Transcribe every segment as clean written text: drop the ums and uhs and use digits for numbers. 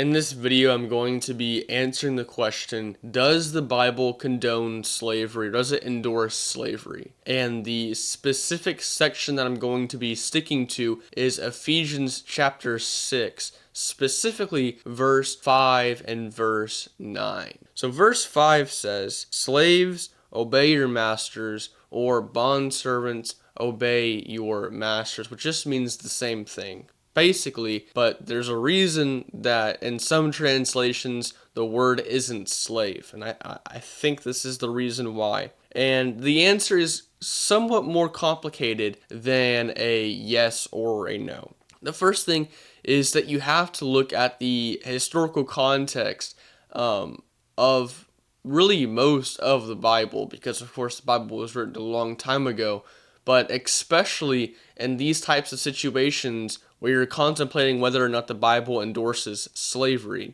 In this video, I'm going to be answering the question, does the Bible condone slavery? Does it endorse slavery? And the specific section that I'm going to be sticking to is Ephesians chapter 6, specifically verse 5 and verse 9. So verse 5 says, "Slaves, obey your masters," or "bondservants, obey your masters," which just means the same thing basically, but there's a reason that in some translations the word isn't slave, and I think this is the reason why. And the answer is somewhat more complicated than a yes or a no. The first thing is that you have to look at the historical context of really most of the Bible, because of course the Bible was written a long time ago, but especially in these types of situations where you're contemplating whether or not the Bible endorses slavery.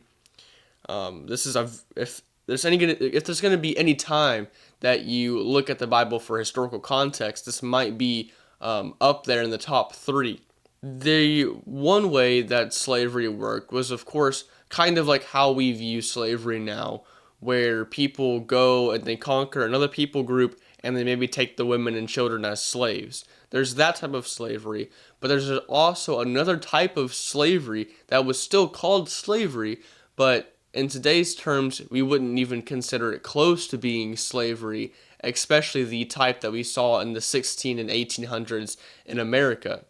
This is if there's going to be any time that you look at the Bible for historical context, this might be up there in the top three. The one way that slavery worked was, of course, kind of like how we view slavery now, where people go and they conquer another people group and they maybe take the women and children as slaves. There's that type of slavery, but there's also another type of slavery that was still called slavery, but in today's terms, we wouldn't even consider it close to being slavery, especially the type that we saw in the 16 and 1800s in America.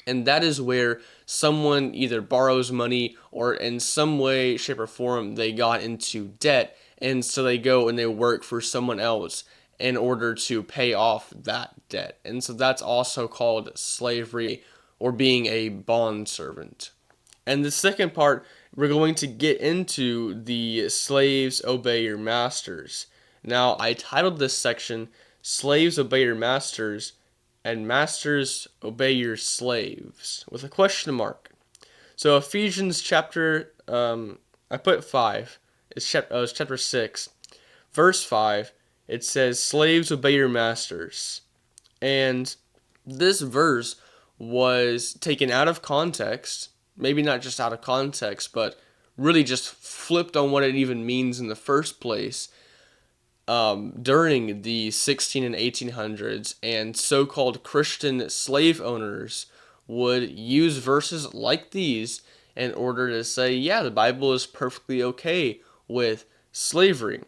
And that is where someone either borrows money or in some way, shape, or form they got into debt, and so they go and they work for someone else in order to pay off that debt. And so that's also called slavery or being a bond servant. And the second part, we're going to get into the slaves obey your masters. Now, I titled this section Slaves Obey Your Masters and Masters Obey Your Slaves with a question mark. So Ephesians chapter, I put 5, it's chapter 6, verse 5, it says, "Slaves obey your masters." And this verse was taken out of context, maybe not just out of context, but really just flipped on what it even means in the first place during the 16 and 1800s, and so-called Christian slave owners would use verses like these in order to say, yeah, the Bible is perfectly okay with slavery.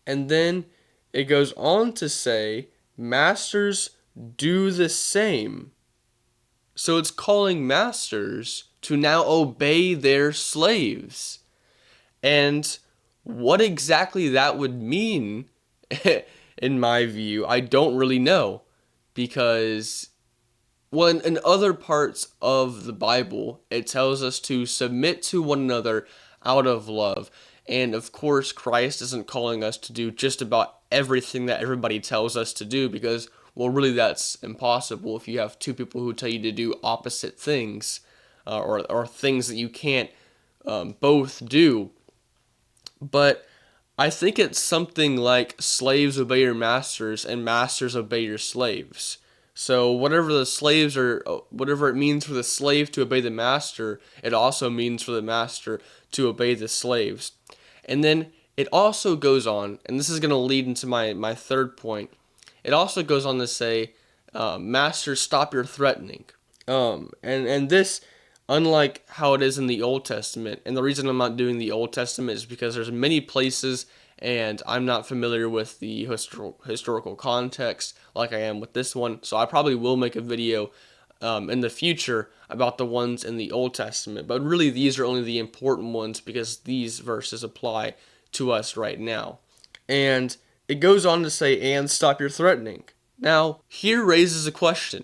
And then it goes on to say, masters do the same. So it's calling masters to now obey their slaves. And what exactly that would mean, in my view, I don't really know. Because, well, in other parts of the Bible, it tells us to submit to one another out of love. And of course, Christ isn't calling us to do just about everything that everybody tells us to do, because, well, really that's impossible if you have two people who tell you to do opposite things, or things that you can't both do. But I think it's something like slaves obey your masters and masters obey your slaves. So whatever the slaves are, whatever it means for the slave to obey the master, it also means for the master to obey the slaves. And then it also goes on, and this is going to lead into my third point. It also goes on to say, masters, stop your threatening. And this, unlike how it is in the Old Testament, and the reason I'm not doing the Old Testament is because there's many places, and I'm not familiar with the historical context like I am with this one, so I probably will make a video in the future about the ones in the Old Testament. But really, these are only the important ones because these verses apply to us right now. And it goes on to say, and stop your threatening. Now, here raises a question.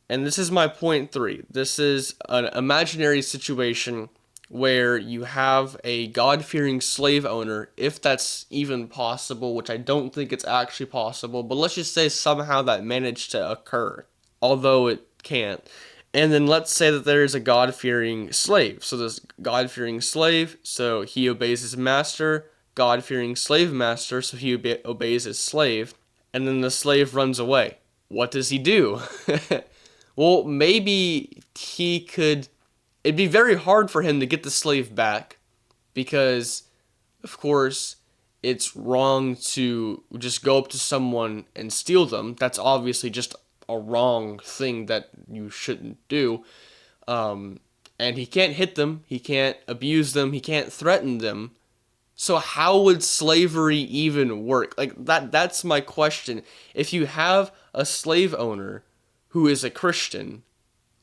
And this is my point 3. This is an imaginary situation where you have a God-fearing slave owner, if that's even possible, which I don't think it's actually possible, but let's just say somehow that managed to occur, although it can't. And then let's say that there is a God-fearing slave. So this God-fearing slave, so he obeys his master, God-fearing slave master, so he obeys his slave, and then the slave runs away. What does he do? Well, maybe he could it'd be very hard for him to get the slave back because, of course, it's wrong to just go up to someone and steal them. That's obviously just a wrong thing that you shouldn't do. Um, and he can't hit them, he can't abuse them, he can't threaten them. So how would slavery even work? Like that's my question. If you have a slave owner who is a Christian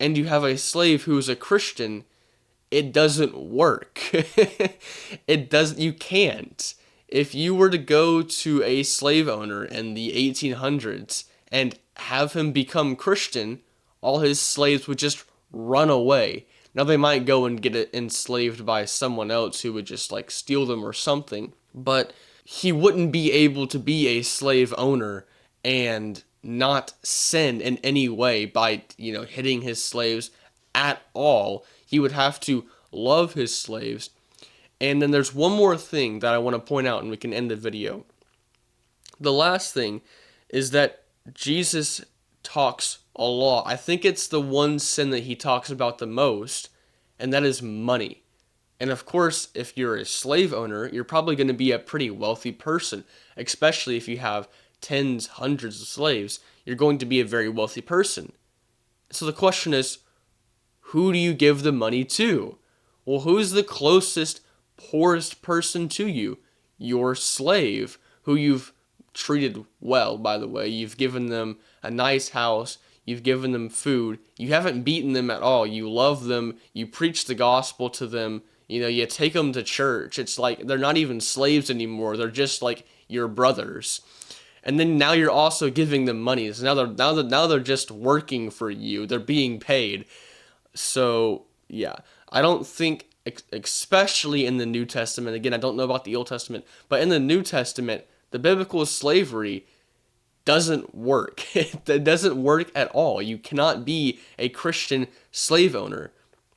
and you have a slave who is a Christian, it doesn't work. It doesn't, you can't. If you were to go to a slave owner in the 1800s and have him become Christian, all his slaves would just run away. Now they might go and get enslaved by someone else who would just like steal them or something, but he wouldn't be able to be a slave owner and not sin in any way by, hitting his slaves at all. He would have to love his slaves. And then there's one more thing that I want to point out and we can end the video. The last thing is that Jesus talks a lot. I think it's the one sin that he talks about the most, and that is money. And of course, if you're a slave owner, you're probably going to be a pretty wealthy person, especially if you have tens, hundreds of slaves. You're going to be a very wealthy person. So the question is, who do you give the money to? Well, who's the closest, poorest person to you? Your slave, who you've treated well, by the way. You've given them a nice house. You've given them food. You haven't beaten them at all. You love them. You preach the gospel to them. You take them to church. It's like they're not even slaves anymore. They're just like your brothers. And then now you're also giving them money. So now they're just working for you. They're being paid. So, yeah, I don't think, especially in the New Testament, again, I don't know about the Old Testament, but in the New Testament, the biblical slavery doesn't work. It doesn't work at all. You cannot be a Christian slave owner.